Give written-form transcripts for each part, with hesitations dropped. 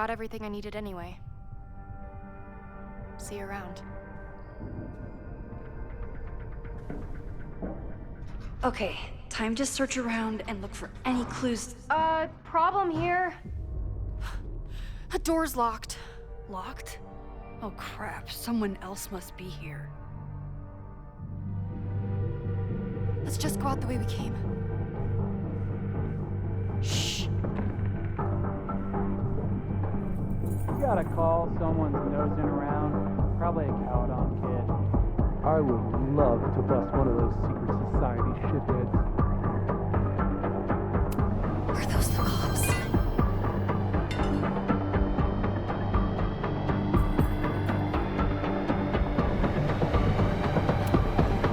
got everything I needed anyway. See you around. Okay, time to search around and look for any clues. Problem here. The door's locked. Locked? Oh crap, someone else must be here. Let's just go out the way we came. Shh. You gotta call someone's nosing around. Probably a Caledon kid. I would love to bust one of those secret society shitheads. Are those the cops?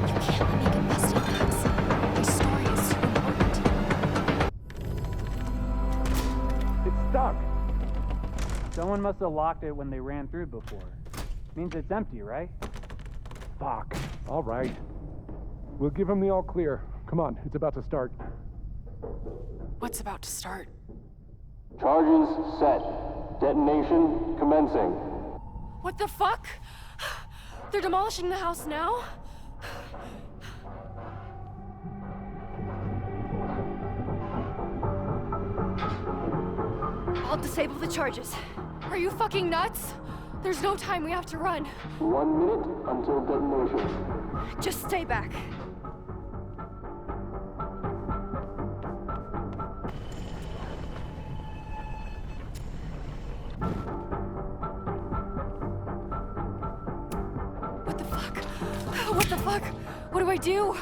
You can't let me get busted, Max. My story is too important. It's stuck. Someone must have locked it when they ran through before. Means it's empty, right? Fuck. All right. We'll give him the all clear. Come on, it's about to start. What's about to start? Charges set. Detonation commencing. What the fuck? They're demolishing the house now? I'll disable the charges. Are you fucking nuts? There's no time, we have to run. 1 minute until detonation. Just stay back. What the fuck? What the fuck? What do I do?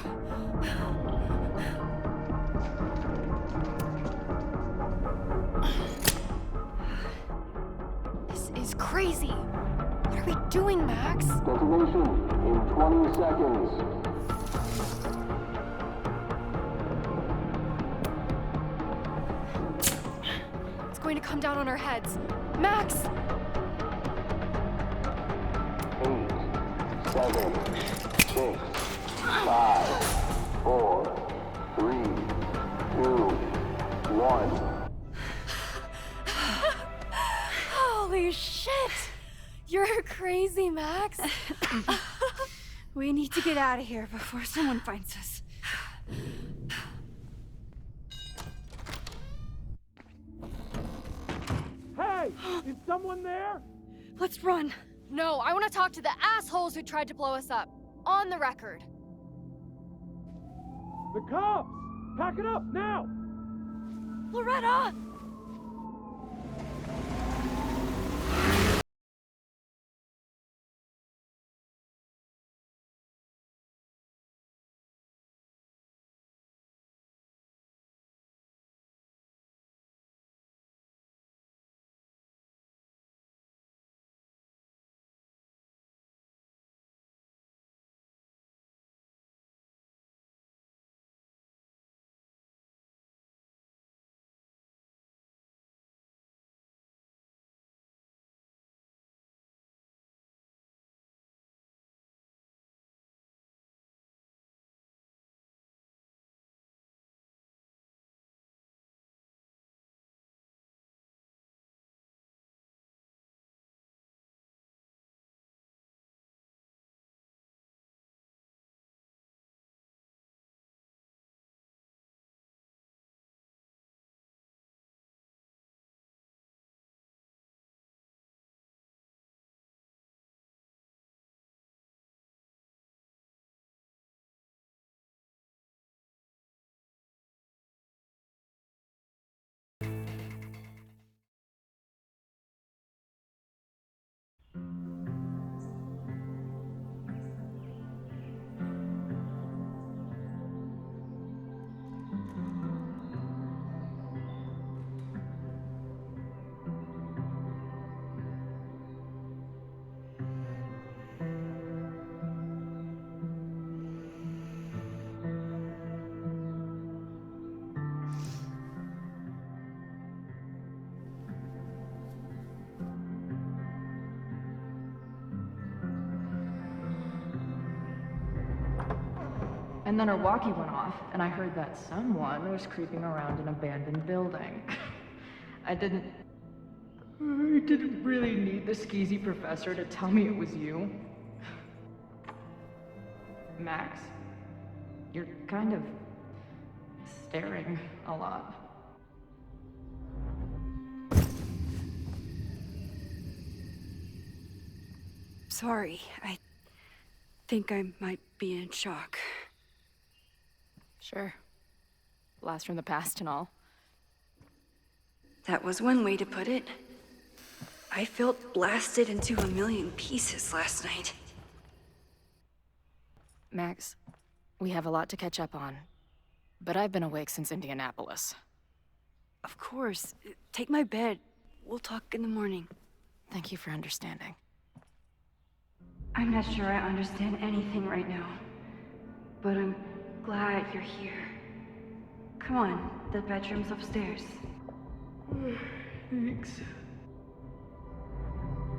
This is crazy. What are we doing, Max? Detonation in 20 seconds. It's going to come down on our heads. Max! 8, 7, 6, 5, 4, 3, 2, 1. Holy shit! You're crazy, Max. We need to get out of here before someone finds us. Hey! Is someone there? Let's run. No, I want to talk to the assholes who tried to blow us up. On the record. The cops! Pack it up, now! Loretta! And then our walkie went off, and I heard that someone was creeping around an abandoned building. I didn't... I didn't really need the skeezy professor to tell me it was you. Max, you're kind of staring a lot. Sorry, I think I might be in shock. Sure. Blast from the past and all. That was one way to put it. I felt blasted into a million pieces last night. Max, we have a lot to catch up on. But I've been awake since Indianapolis. Of course. Take my bed. We'll talk in the morning. Thank you for understanding. I'm not sure I understand anything right now. But I'm glad you're here. Come on, the bedroom's upstairs. Thanks.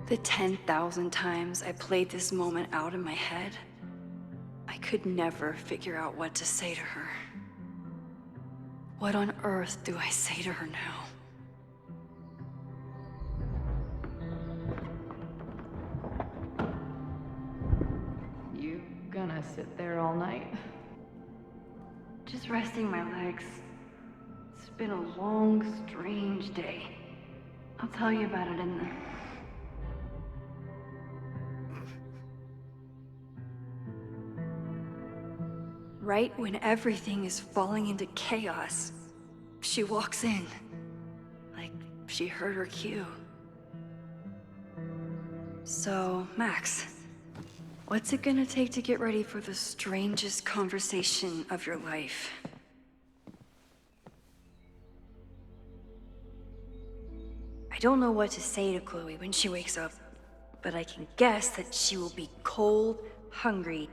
The 10,000 times I played this moment out in my head, I could never figure out what to say to her. What on earth do I say to her now? You gonna sit there all night? Just resting my legs. It's been a long, strange day. I'll tell you about it in the... Right when everything is falling into chaos, she walks in. Like she heard her cue. So, Max, what's it gonna take to get ready for the strangest conversation of your life? I don't know what to say to Chloe when she wakes up, but I can guess that she will be cold, hungry,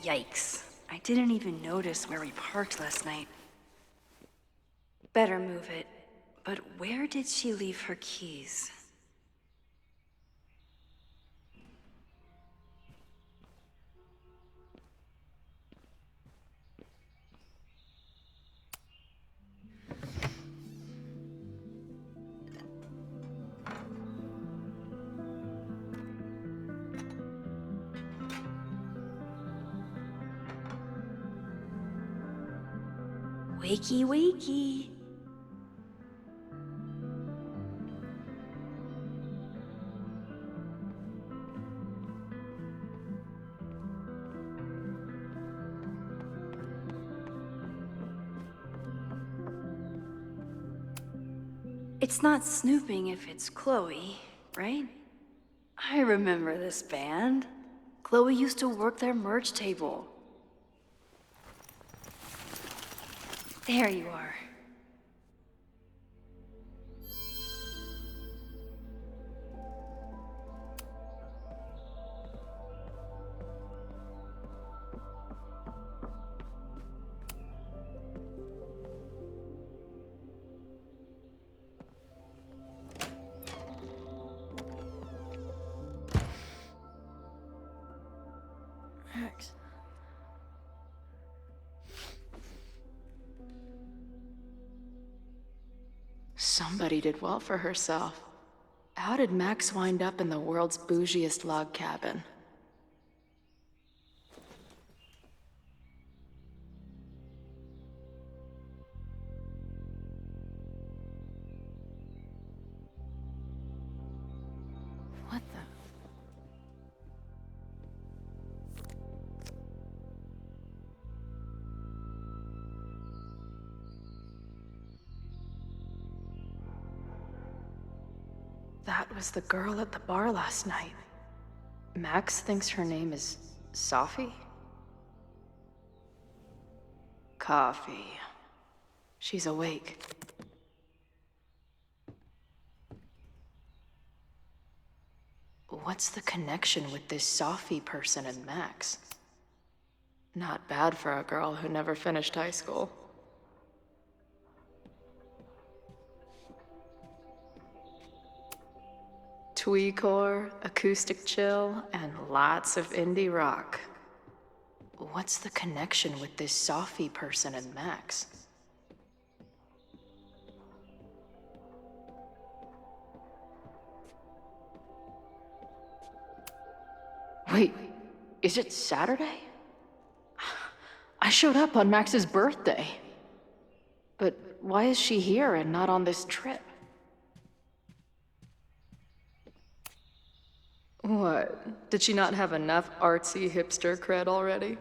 Yikes. I didn't even notice where we parked last night. Better move it. But where did she leave her keys? Wakey, wakey. It's not snooping if it's Chloe, right? I remember this band. Chloe used to work their merch table. There you are. Max. Somebody did well for herself. How did Max wind up in the world's bougiest log cabin? What the? That was the girl at the bar last night. Max thinks her name is Sophie? Coffee. She's awake. What's the connection with this Sophie person and Max? Not bad for a girl who never finished high school. Tweecore, acoustic chill, and lots of indie rock. What's the connection with this Sophie person and Max? Wait, is it Saturday? I showed up on Max's birthday. But why is she here and not on this trip? What? Did she not have enough artsy hipster cred already?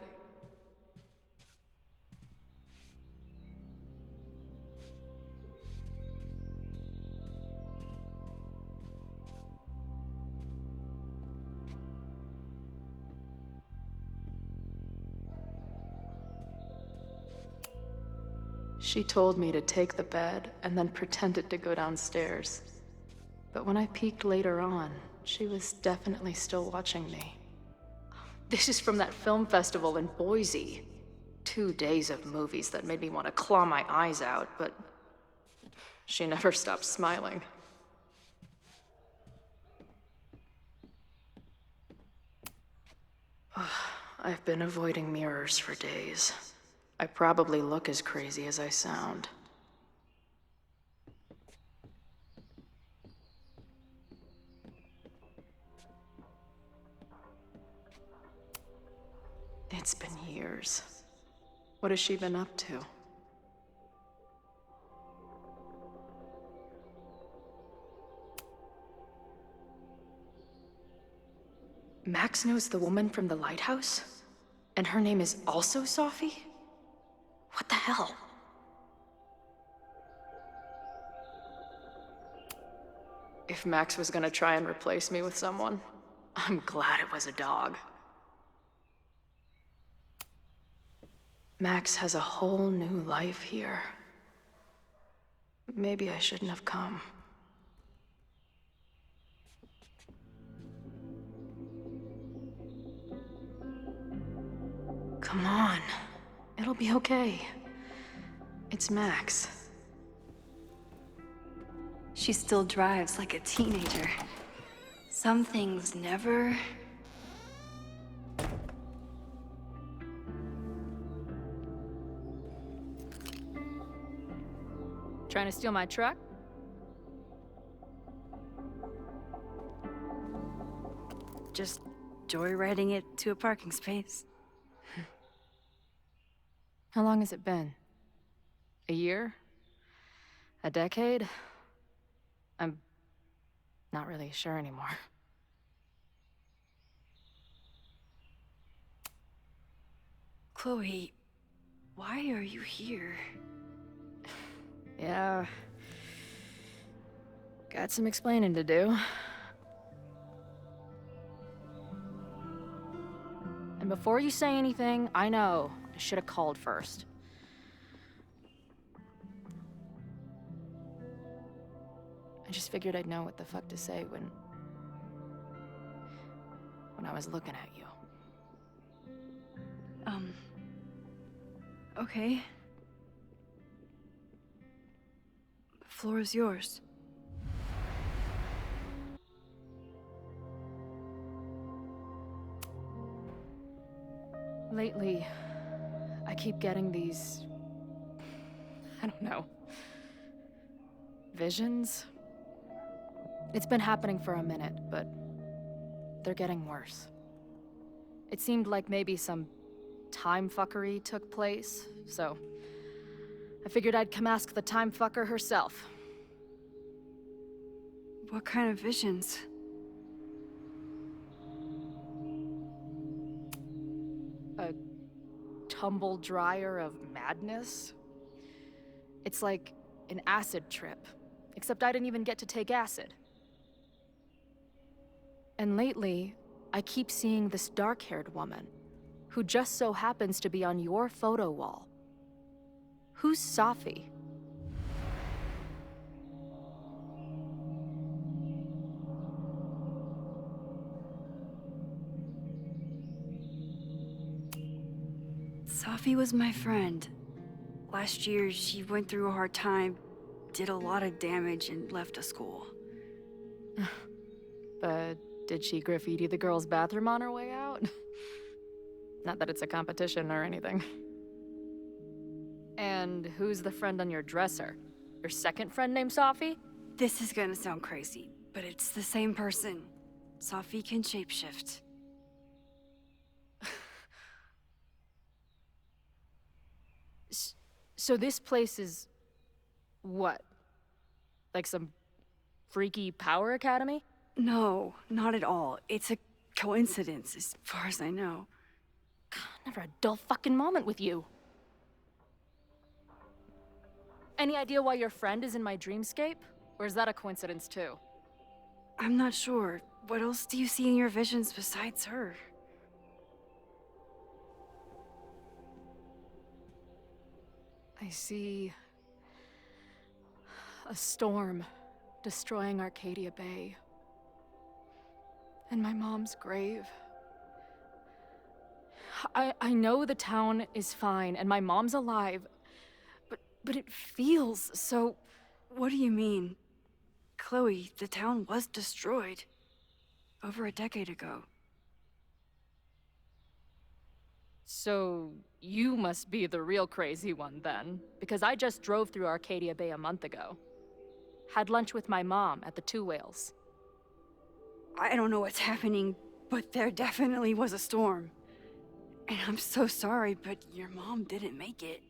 She told me to take the bed and then pretended to go downstairs. But when I peeked later on, she was definitely still watching me. This is from that film festival in Boise. 2 days of movies that made me want to claw my eyes out, but she never stopped smiling. I've been avoiding mirrors for days. I probably look as crazy as I sound. It's been years. What has she been up to? Max knows the woman from the lighthouse? And her name is also Sophie? What the hell? If Max was gonna try and replace me with someone, I'm glad it was a dog. Max has a whole new life here. Maybe I shouldn't have come. Come on. It'll be okay. It's Max. She still drives like a teenager. Some things never... Trying to steal my truck? just joyriding it to a parking space. How long has it been? A year? A decade? I'm not really sure anymore. Chloe, why are you here? Yeah. Got some explaining to do. And before you say anything, I know I should have called first. I just figured I'd know what the fuck to say when I was looking at you. Okay. The floor is yours. Lately, I keep getting these... I don't know... visions? It's been happening for a minute, but they're getting worse. It seemed like maybe some time fuckery took place, so I figured I'd come ask the time fucker herself. What kind of visions? A tumble dryer of madness? It's like an acid trip, except I didn't even get to take acid. And lately, I keep seeing this dark-haired woman, who just so happens to be on your photo wall. Who's Safi? Safi was my friend. Last year, she went through a hard time, did a lot of damage, and left the school. But did she graffiti the girls' bathroom on her way out? Not that it's a competition or anything. And who's the friend on your dresser? Your second friend named Safi? This is gonna sound crazy, but it's the same person. Safi can shapeshift. So this place is... what? Like some freaky power academy? No, not at all. It's a coincidence, as far as I know. God, never a dull fucking moment with you. Any idea why your friend is in my dreamscape? Or is that a coincidence too? I'm not sure. What else do you see in your visions besides her? I see... a storm destroying Arcadia Bay. And my mom's grave. I know the town is fine and my mom's alive, but it feels so... What do you mean? Chloe, the town was destroyed. Over a decade ago. So, you must be the real crazy one then, because I just drove through Arcadia Bay a month ago. Had lunch with my mom at the Two Whales. I don't know what's happening, but there definitely was a storm. And I'm so sorry, but your mom didn't make it.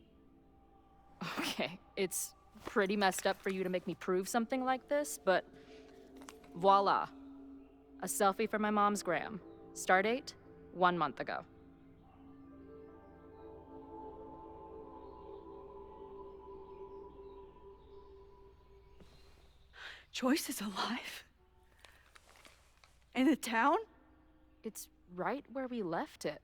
Okay, it's pretty messed up for you to make me prove something like this, but voila. A selfie for my mom's gram. Stardate, 1 month ago. Joyce is alive? In the town? It's right where we left it.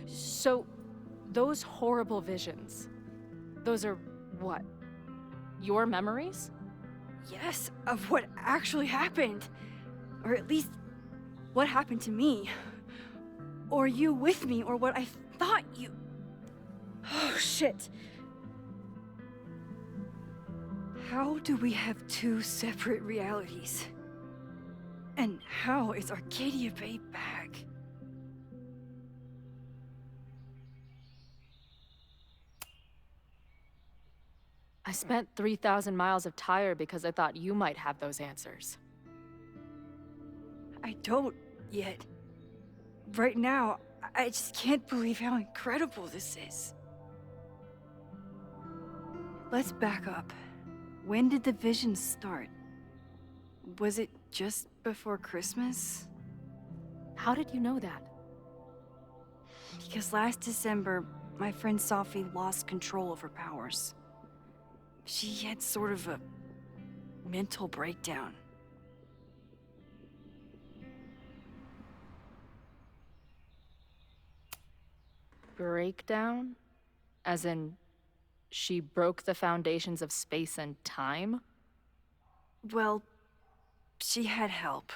So, those horrible visions, those are what? Your memories? Yes, of what actually happened. Or at least, what happened to me. Or you with me, or what I thought you... Oh, shit. How do we have two separate realities? And how is Arcadia Bay back? I spent 3,000 miles of tire because I thought you might have those answers. I don't yet. Right now, I just can't believe how incredible this is. Let's back up. When did the visions start? Was it just before Christmas? How did you know that? Because last December, my friend Safi lost control of her powers. She had sort of a mental breakdown. Breakdown? As in, she broke the foundations of space and time? Well, she had help.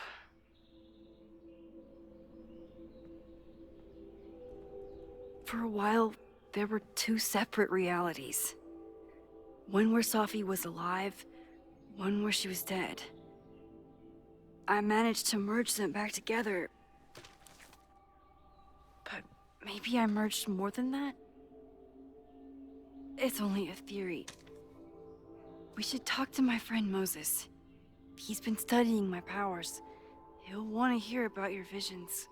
For a while, there were two separate realities. One where Safi was alive, one where she was dead. I managed to merge them back together. But maybe I merged more than that? It's only a theory. We should talk to my friend Moses. He's been studying my powers. He'll want to hear about your visions.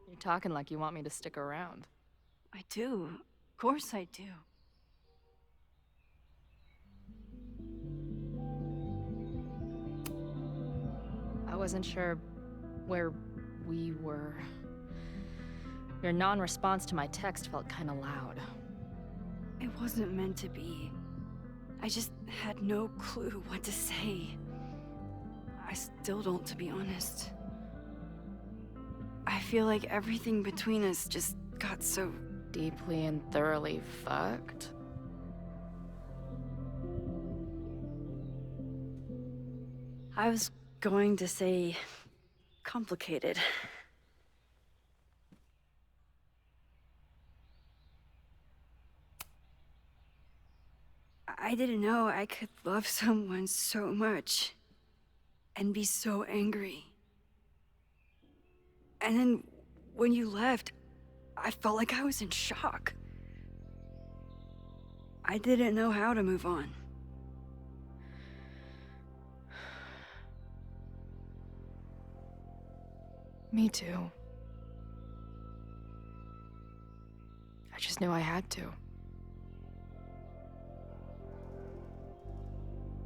You're talking like you want me to stick around. I do. Of course I do. I wasn't sure where we were. Your non-response to my text felt kinda loud. It wasn't meant to be. I just had no clue what to say. I still don't, to be honest. I feel like everything between us just got so... Deeply and thoroughly fucked? I was going to say... complicated. I didn't know I could love someone so much and be so angry. And then when you left, I felt like I was in shock. I didn't know how to move on. Me too. I just knew I had to.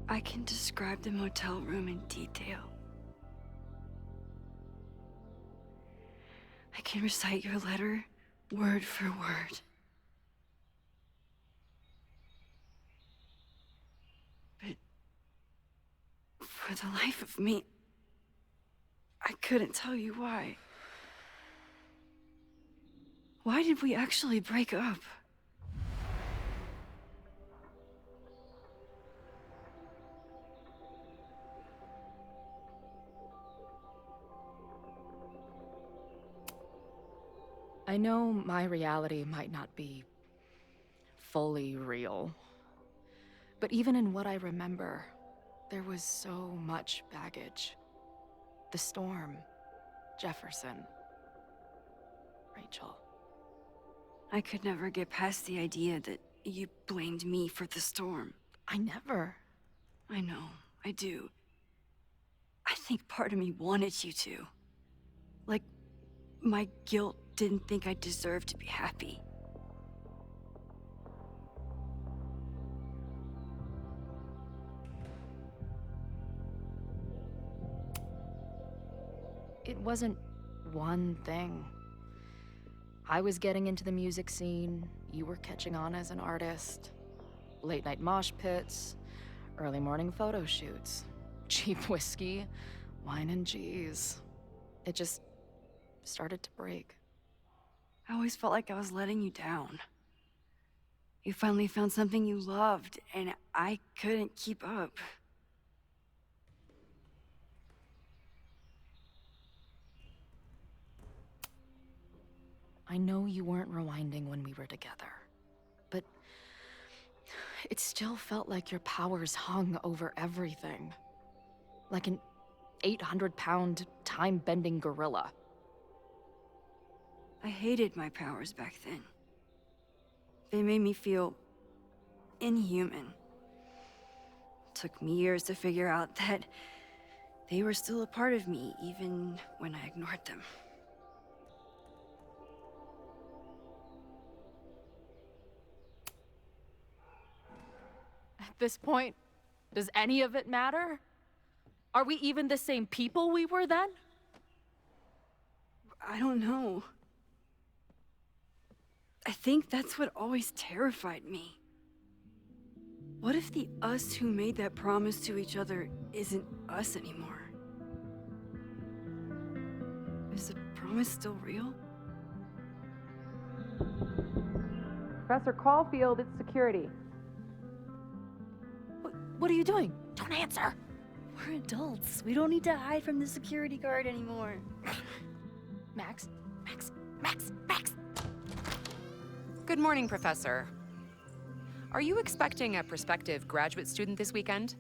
I can describe the motel room in detail. I can recite your letter word for word. But for the life of me, I couldn't tell you why. Why did we actually break up? I know my reality might not be fully real, but even in what I remember, there was so much baggage. The storm, Jefferson, Rachel. I could never get past the idea that you blamed me for the storm. I never. I know, I do. I think part of me wanted you to. Like, my guilt didn't think I deserved to be happy. It wasn't one thing. I was getting into the music scene, you were catching on as an artist. Late night mosh pits, early morning photo shoots, cheap whiskey, wine and cheese. It just started to break. I always felt like I was letting you down. You finally found something you loved, and I couldn't keep up. I know you weren't rewinding when we were together, but it still felt like your powers hung over everything. Like an 800-pound, time-bending gorilla. I hated my powers back then. They made me feel inhuman. Took me years to figure out that they were still a part of me, even when I ignored them. At this point, does any of it matter? Are we even the same people we were then? I don't know. I think that's what always terrified me. What if the us who made that promise to each other isn't us anymore? Is the promise still real? Professor Caulfield, it's security. What are you doing? Don't answer! We're adults. We don't need to hide from the security guard anymore. Max? Good morning, Professor. Are you expecting a prospective graduate student this weekend?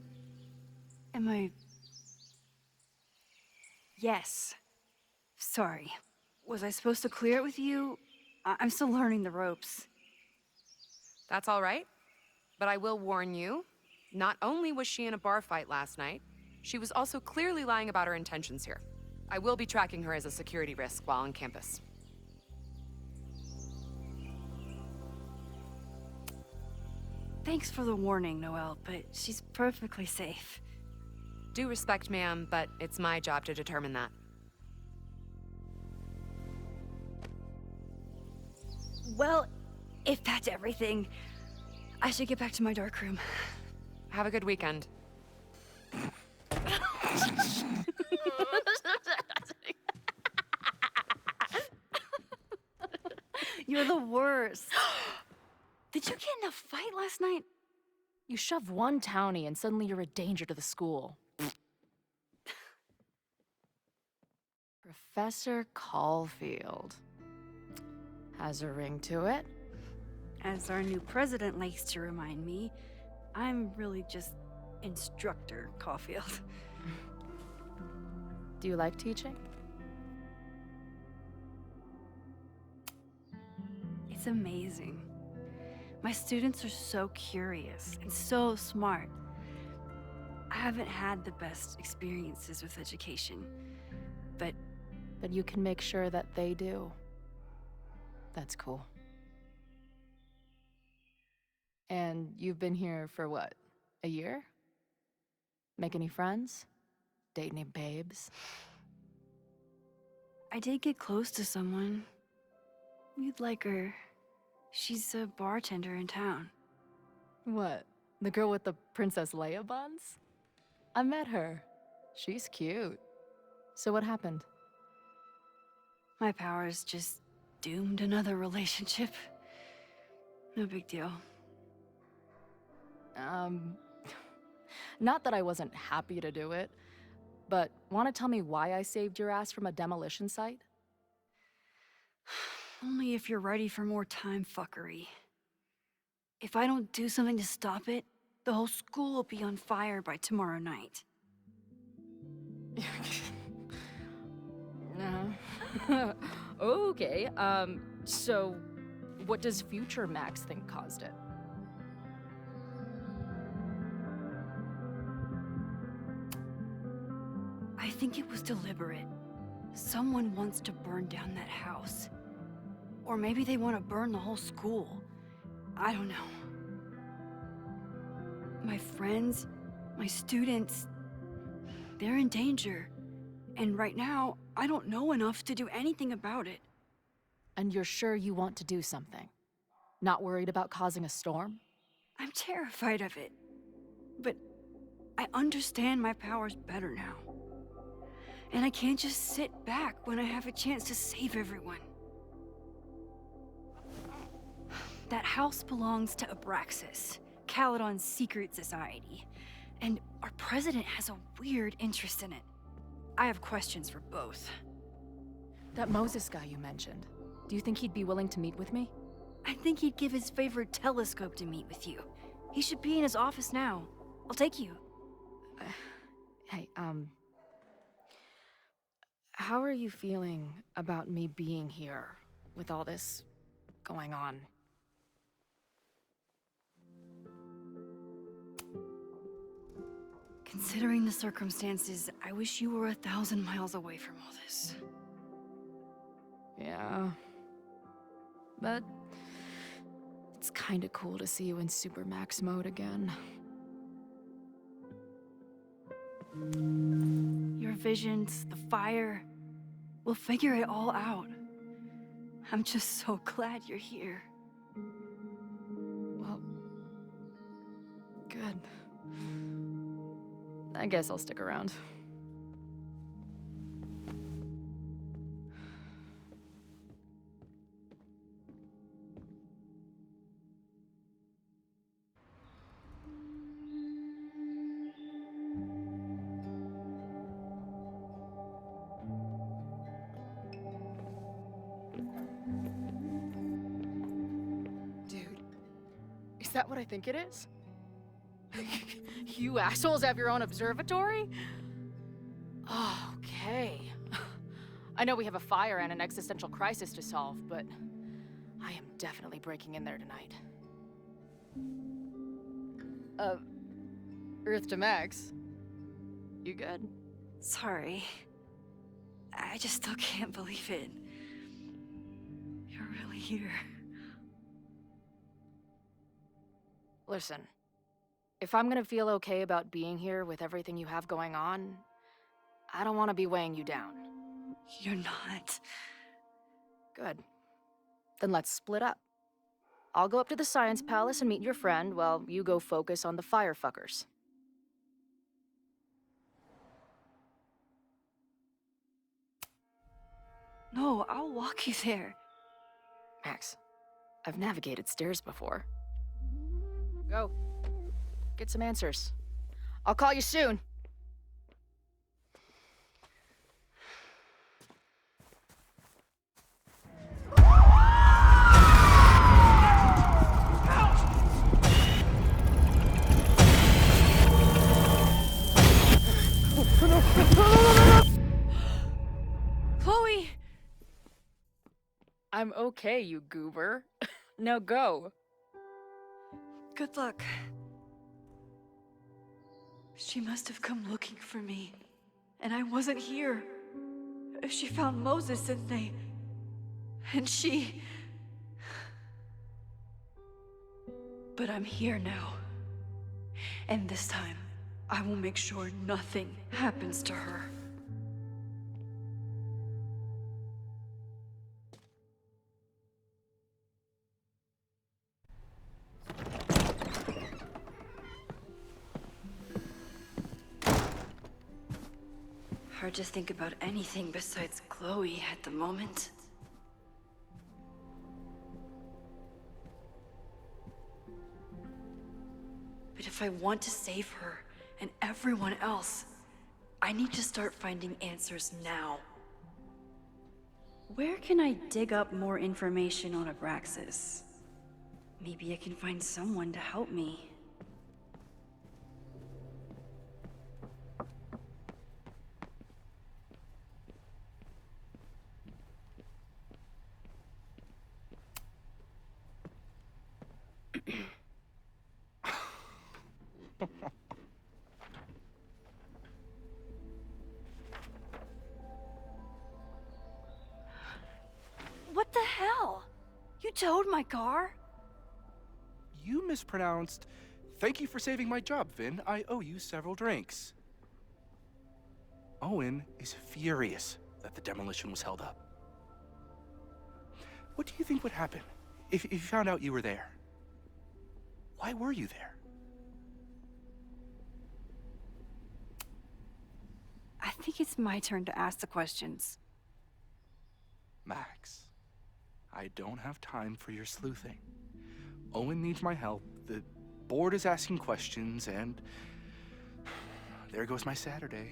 Am I... Yes. Sorry. Was I supposed to clear it with you? I'm still learning the ropes. That's all right. But I will warn you, not only was she in a bar fight last night, she was also clearly lying about her intentions here. I will be tracking her as a security risk while on campus. Thanks for the warning, Noelle, but she's perfectly safe. Due respect, ma'am, but it's my job to determine that. Well, if that's everything, I should get back to my dark room. Have a good weekend. You're the worst. Did you get in a fight last night? You shove one townie and suddenly you're a danger to the school. Professor Caulfield. Has a ring to it. As our new president likes to remind me, I'm really just Instructor Caulfield. Do you like teaching? It's amazing. My students are so curious and so smart. I haven't had the best experiences with education, but you can make sure that they do. That's cool. And you've been here for what? A year? Make any friends? Date any babes? I did get close to someone. You'd like her. She's a bartender in town. What? The girl with the Princess Leia buns? I met her. She's cute. So what happened? My powers just doomed another relationship. No big deal. Not that I wasn't happy to do it, but want to tell me why I saved your ass from a demolition site? Only if you're ready for more time fuckery. If I don't do something to stop it, the whole school will be on fire by tomorrow night. Okay, so what does future Max think caused it? I think it was deliberate. Someone wants to burn down that house. Or maybe they want to burn the whole school. I don't know. My friends, my students, they're in danger. And right now, I don't know enough to do anything about it. And you're sure you want to do something? Not worried about causing a storm? I'm terrified of it. But I understand my powers better now. And I can't just sit back when I have a chance to save everyone. That house belongs to Abraxas, Caledon's secret society. And our president has a weird interest in it. I have questions for both. That Moses guy you mentioned, do you think he'd be willing to meet with me? I think he'd give his favorite telescope to meet with you. He should be in his office now. I'll take you. Hey, how are you feeling about me being here with all this going on? Considering the circumstances, I wish you were 1,000 miles away from all this. Yeah. But it's kinda cool to see you in Super Max mode again. Your visions, the fire, we'll figure it all out. I'm just so glad you're here. Well, good. I guess I'll stick around. Dude, is that what I think it is? You assholes have your own observatory? Oh, okay. I know we have a fire and an existential crisis to solve, but I am definitely breaking in there tonight. Earth to Max. You good? Sorry. I just still can't believe it. You're really here. Listen. If I'm gonna feel okay about being here with everything you have going on, I don't want to be weighing you down. You're not. Good. Then let's split up. I'll go up to the Science Palace and meet your friend while you go focus on the firefuckers. No, I'll walk you there. Max, I've navigated stairs before. Go. Get some answers. I'll call you soon. Chloe! I'm okay, you goober. Now go. Good luck. She must have come looking for me, and I wasn't here. She found Moses and she... But I'm here now. And this time, I will make sure nothing happens to her. Hard to think about anything besides Chloe at the moment. But if I want to save her and everyone else, I need to start finding answers now. Where can I dig up more information on Abraxas? Maybe I can find someone to help me. What the hell? You towed my car? You mispronounced. Thank you for saving my job, Vin. I owe you several drinks. Owen is furious that the demolition was held up. What do you think would happen if you found out you were there? Why were you there? I think it's my turn to ask the questions. Max, I don't have time for your sleuthing. Owen needs my help, the board is asking questions, and there goes my Saturday.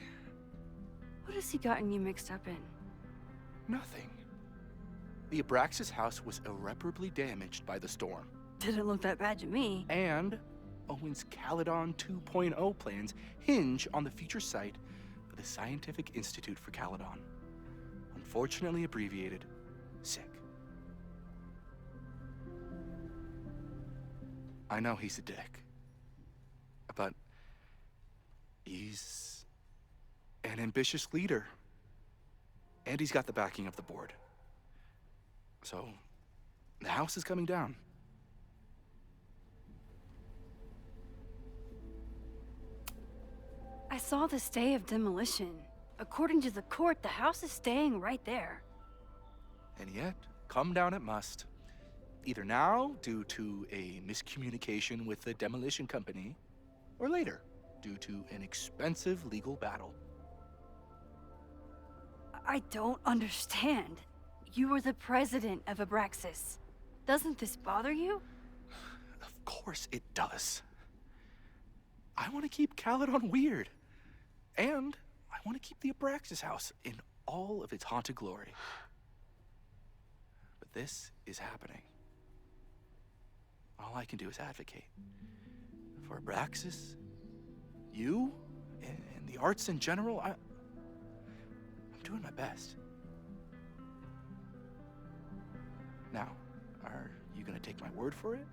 What has he gotten you mixed up in? Nothing. The Abraxas house was irreparably damaged by the storm. Didn't look that bad to me. And Owen's Caledon 2.0 plans hinge on the future site of the Scientific Institute for Caledon. Unfortunately abbreviated, SICK. I know he's a dick, but he's an ambitious leader, and he's got the backing of the board. So, the house is coming down. I saw the stay of demolition. According to the court, the house is staying right there. And yet, come down it must. Either now, due to a miscommunication with the demolition company, or later, due to an expensive legal battle. I don't understand. You were the president of Abraxas. Doesn't this bother you? Of course it does. I want to keep Caledon weird. And I want to keep the Abraxas house in all of its haunted glory. But this is happening. All I can do is advocate. For Abraxas, you, and the arts in general, I'm doing my best. Now, are you gonna take my word for it?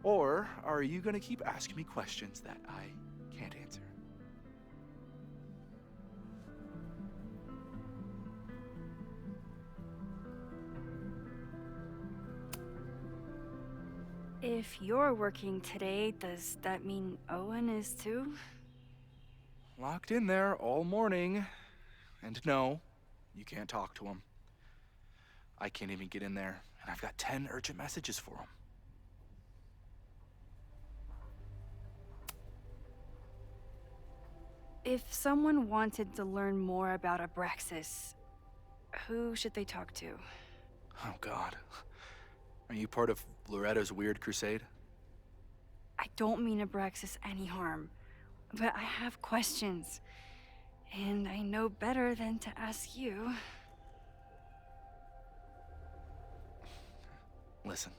Or are you gonna keep asking me questions that I can't answer? If you're working today, does that mean Owen is too? Locked in there all morning. And no, you can't talk to him. I can't even get in there, and I've got 10 urgent messages for him. If someone wanted to learn more about Abraxas, who should they talk to? Oh, God. Are you part of Loretta's weird crusade? I don't mean Abraxas any harm, but I have questions. And I know better than to ask you. Listen.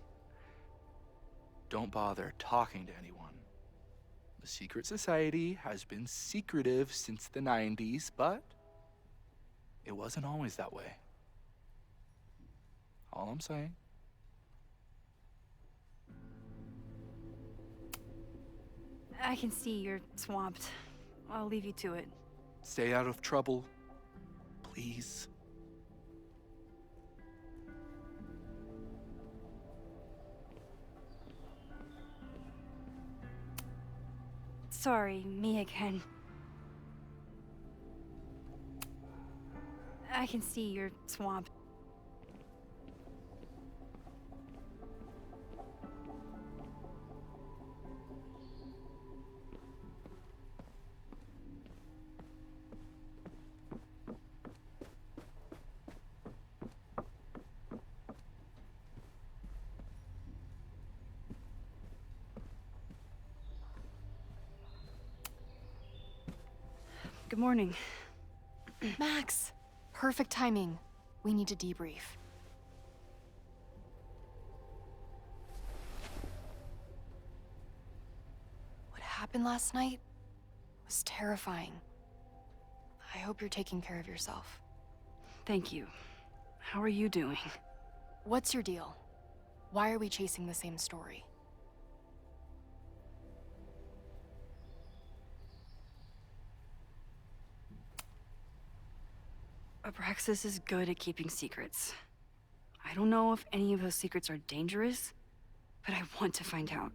Don't bother talking to anyone. The secret society has been secretive since the 90s, but it wasn't always that way. All I'm saying. I can see you're swamped. I'll leave you to it. Stay out of trouble, please. Sorry, me again. I can see you're swamped. Good morning. Max! Perfect timing. We need to debrief. What happened last night was terrifying. I hope you're taking care of yourself. Thank you. How are you doing? What's your deal? Why are we chasing the same story? Abraxas is good at keeping secrets. I don't know if any of those secrets are dangerous, but I want to find out.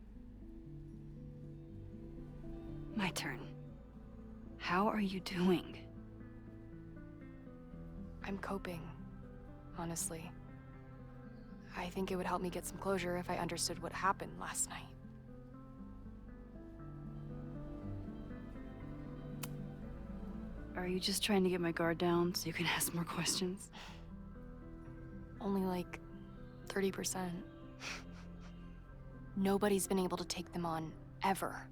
My turn. How are you doing? I'm coping, honestly. I think it would help me get some closure if I understood what happened last night. Are you just trying to get my guard down so you can ask more questions? Only like 30%. Nobody's been able to take them on, ever.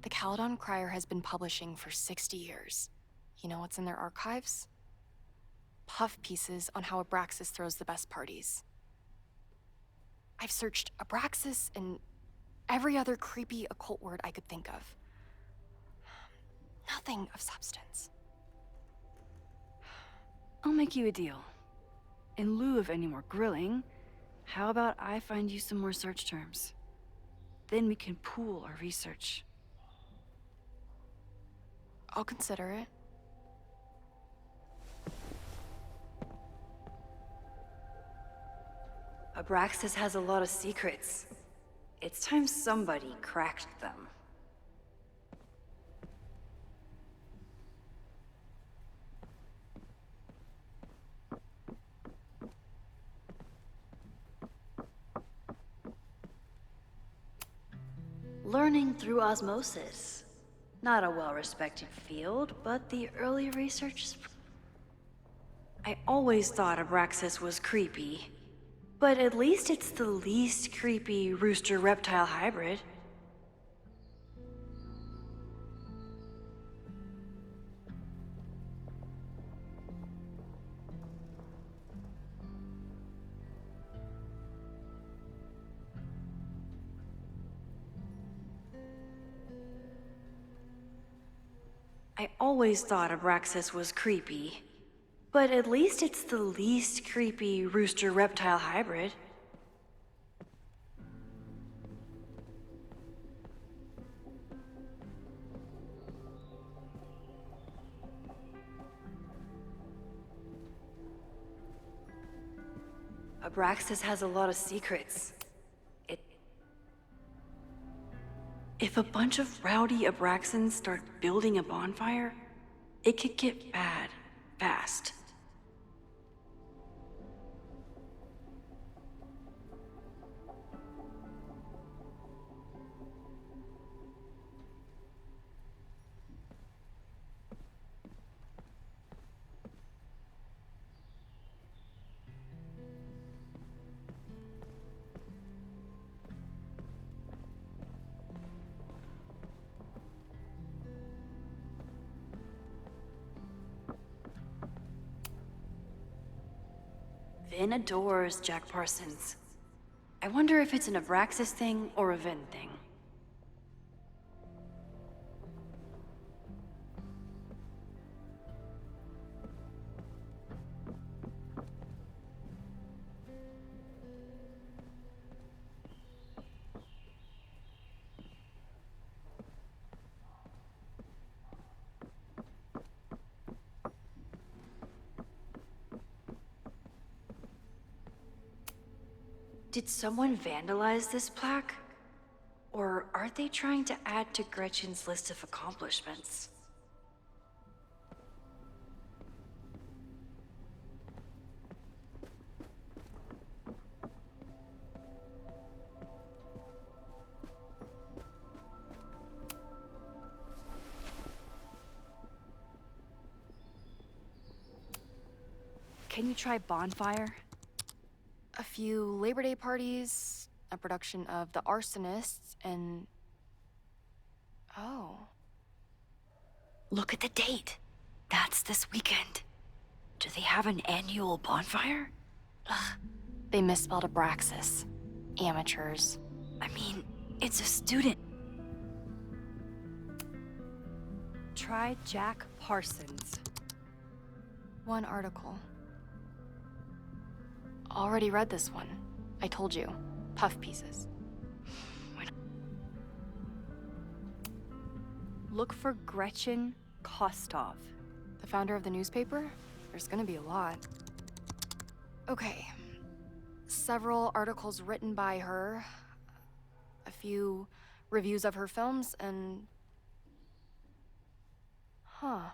The Caledon Crier has been publishing for 60 years. You know what's in their archives? Puff pieces on how Abraxas throws the best parties. I've searched Abraxas and every other creepy occult word I could think of. Nothing of substance. I'll make you a deal. In lieu of any more grilling, how about I find you some more search terms? Then we can pool our research. I'll consider it. Abraxas has a lot of secrets. It's time somebody cracked them. Learning through osmosis. Not a well-respected field, but the early research... I always thought Abraxas was creepy, but at least it's the least creepy rooster-reptile hybrid. I always thought Abraxas was creepy, but at least it's the least creepy rooster-reptile hybrid. Abraxas has a lot of secrets. If a bunch of rowdy Abraxans start building a bonfire, it could get bad, fast. Vin adores Jack Parsons. I wonder if it's an Abraxas thing or a Vin thing. Did someone vandalize this plaque? Or are they trying to add to Gretchen's list of accomplishments? Can you try Bonfire? A few Labor Day parties, a production of The Arsonists, and... Oh. Look at the date. That's this weekend. Do they have an annual bonfire? Ugh. They misspelled Abraxas. Amateurs. I mean, it's a student. Try Jack Parsons. One article. Already read this one. I told you. Puff pieces. Look for Gretchen Kostov. The founder of the newspaper? There's gonna be a lot. Okay. Several articles written by her. A few reviews of her films, and... Huh.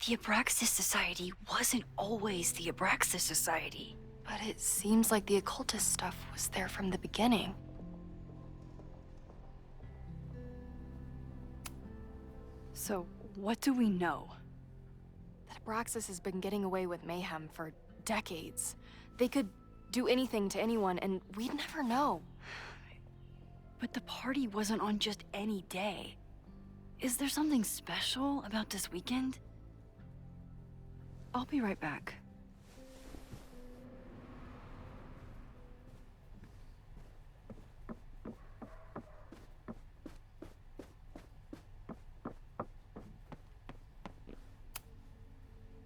The Abraxas Society wasn't always the Abraxas Society. But it seems like the occultist stuff was there from the beginning. So, what do we know? That Abraxas has been getting away with mayhem for decades. They could do anything to anyone, and we'd never know. But the party wasn't on just any day. Is there something special about this weekend? I'll be right back.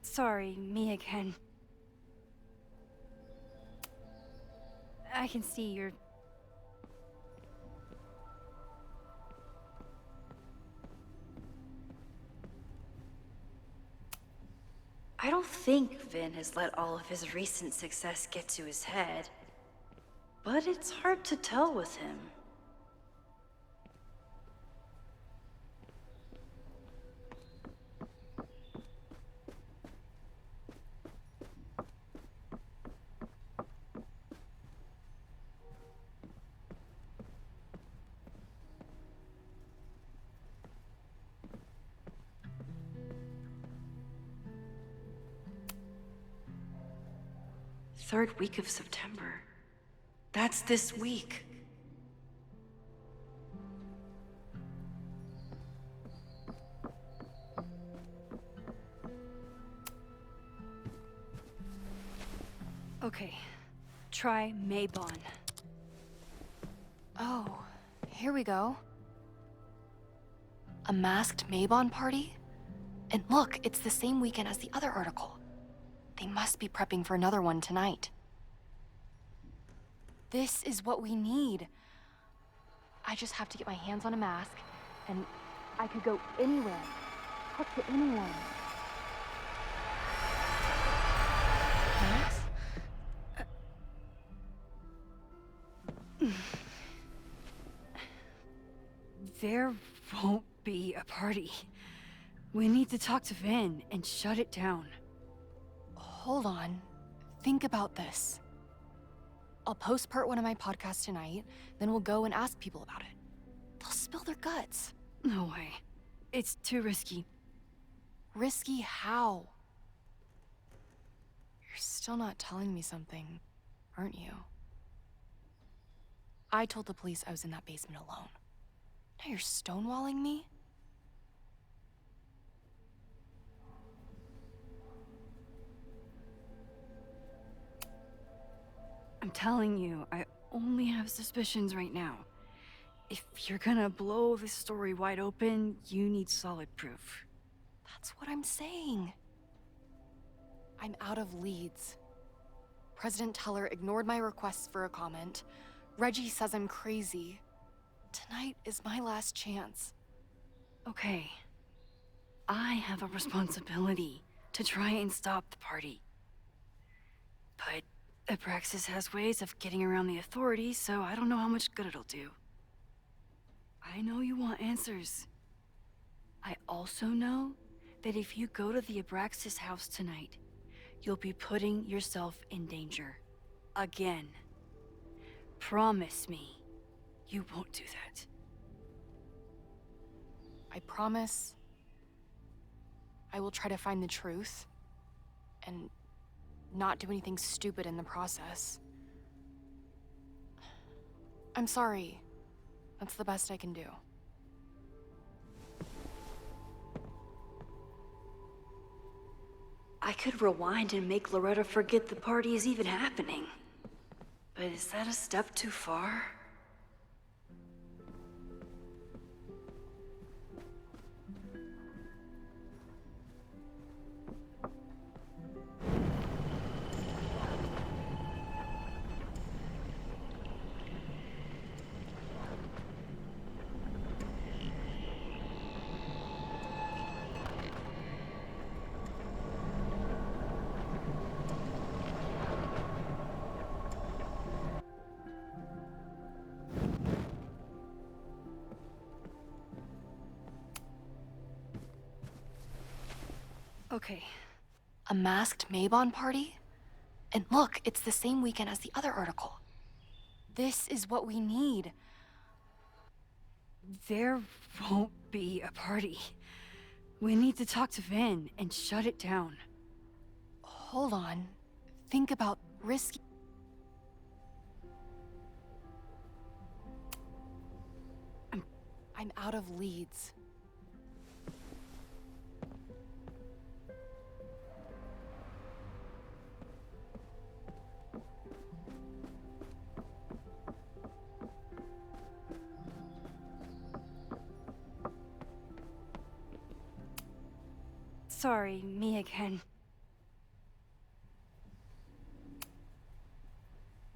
Sorry, me again. I can see you're... I don't think Vin has let all of his recent success get to his head. But it's hard to tell with him. Third week of September. That's this week. Okay, try Maybon. Oh, here we go. A masked Maybon party? And look, it's the same weekend as the other article. They must be prepping for another one tonight. This is what we need. I just have to get my hands on a mask, and I could go anywhere, talk to anyone. Max? There won't be a party. We need to talk to Vin and shut it down. Hold on. Think about this. I'll post-part one of my podcasts tonight, then we'll go and ask people about it. They'll spill their guts. No way. It's too risky. Risky how? You're still not telling me something, aren't you? I told the police I was in that basement alone. Now you're stonewalling me? telling you, I only have suspicions right now. If you're gonna blow this story wide open, you need solid proof. That's what I'm saying. I'm out of leads. President Teller ignored my requests for a comment. Reggie says I'm crazy. Tonight is my last chance. Okay. I have a responsibility to try and stop the party. But Abraxas has ways of getting around the authorities, so I don't know how much good it'll do. I know you want answers. I also know that if you go to the Abraxas house tonight, you'll be putting yourself in danger. Again. Promise me you won't do that. I promise I will try to find the truth and not do anything stupid in the process. I'm sorry. That's the best I can do. I could rewind and make Loretta forget the party is even happening. But is that a step too far? Okay. A masked Mabon party? And look, it's the same weekend as the other article. This is what we need. There won't be a party. We need to talk to Vin and shut it down. Hold on. Think about risky. I'm out of leads. Sorry, me again.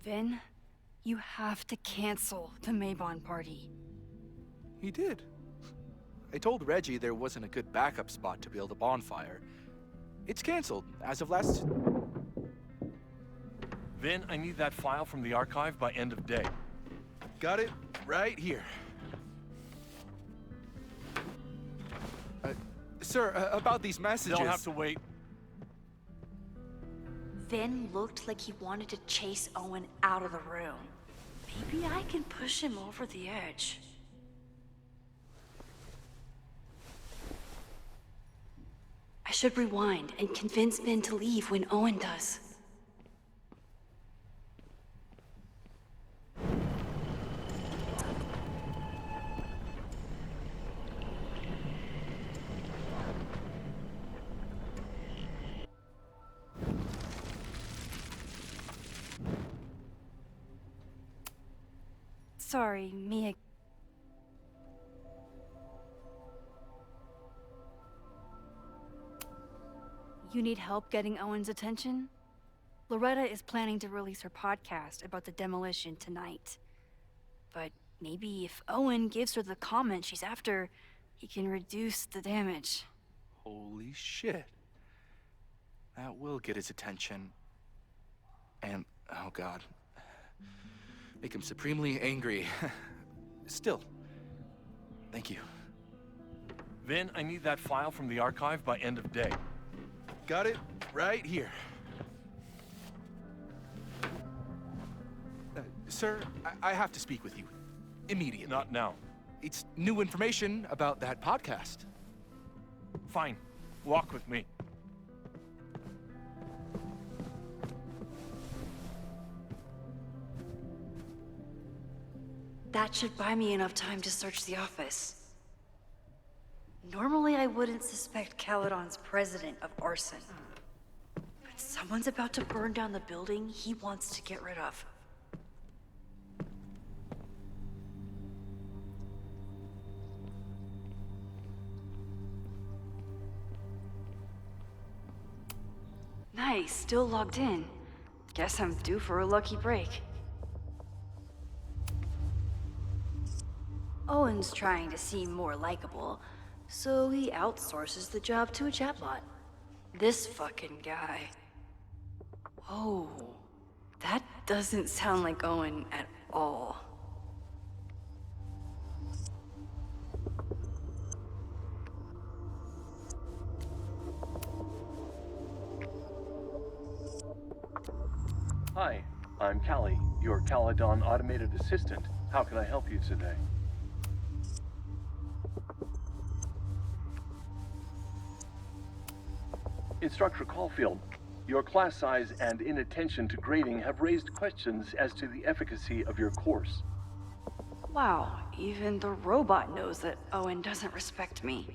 Vin, you have to cancel the Mabon party. He did. I told Reggie there wasn't a good backup spot to build a bonfire. It's canceled as of last... Vin, I need that file from the archive by end of day. Got it right here. Sir, about these messages... They'll have to wait. Vin looked like he wanted to chase Owen out of the room. Maybe I can push him over the edge. I should rewind and convince Vin to leave when Owen does. Sorry, me again. You need help getting Owen's attention? Loretta is planning to release her podcast about the demolition tonight. But maybe if Owen gives her the comment she's after, he can reduce the damage. Holy shit. That will get his attention. And, oh god. Make him supremely angry. Still, thank you. Vin, I need that file from the archive by end of day. Got it right here. Sir, I have to speak with you. Immediately. Not now. It's new information about that podcast. Fine. Walk with me. That should buy me enough time to search the office. Normally I wouldn't suspect Caledon's president of arson. But someone's about to burn down the building he wants to get rid of. Nice, still logged in. Guess I'm due for a lucky break. Owen's trying to seem more likable, so he outsources the job to a chatbot. This fucking guy. Oh, that doesn't sound like Owen at all. Hi, I'm Callie, your Caledon automated assistant. How can I help you today? Instructor Caulfield, your class size and inattention to grading have raised questions as to the efficacy of your course. Wow, even the robot knows that Owen doesn't respect me.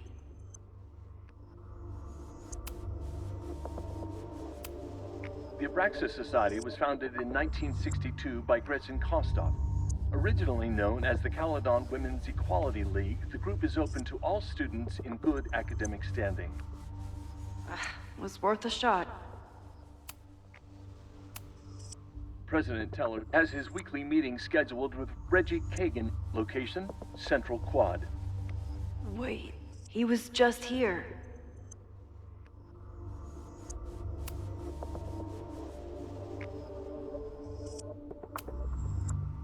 The Abraxas Society was founded in 1962 by Gretchen Kostov. Originally known as the Caledon Women's Equality League, the group is open to all students in good academic standing. Was worth a shot. President Teller has his weekly meeting scheduled with Reggie Kagan. Location, Central Quad. Wait, he was just here.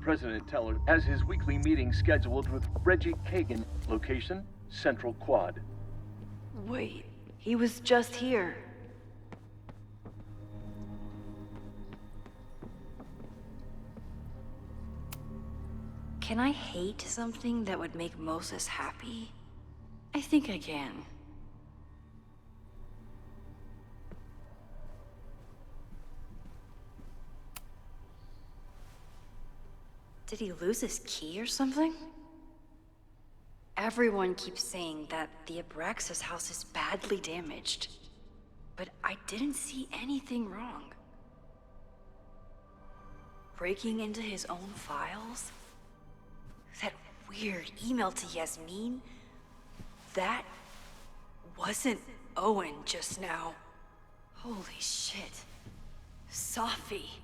President Teller has his weekly meeting scheduled with Reggie Kagan. Location, Central Quad. Wait, he was just here. Can I hate something that would make Moses happy? I think I can. Did he lose his key or something? Everyone keeps saying that the Abraxas house is badly damaged, but I didn't see anything wrong. Breaking into his own files? That weird email to Yasmin? That wasn't Owen just now. Holy shit. Sophie.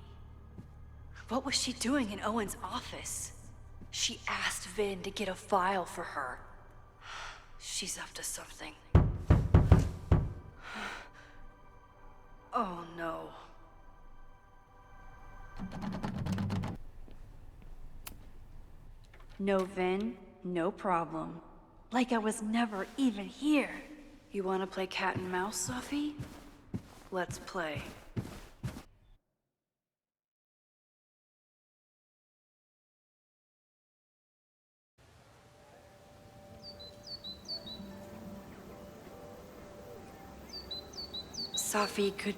What was she doing in Owen's office? She asked Vin to get a file for her. She's up to something. Oh no. No Vin, no problem. Like I was never even here. You want to play cat and mouse, Sophie? Let's play. Sophie could...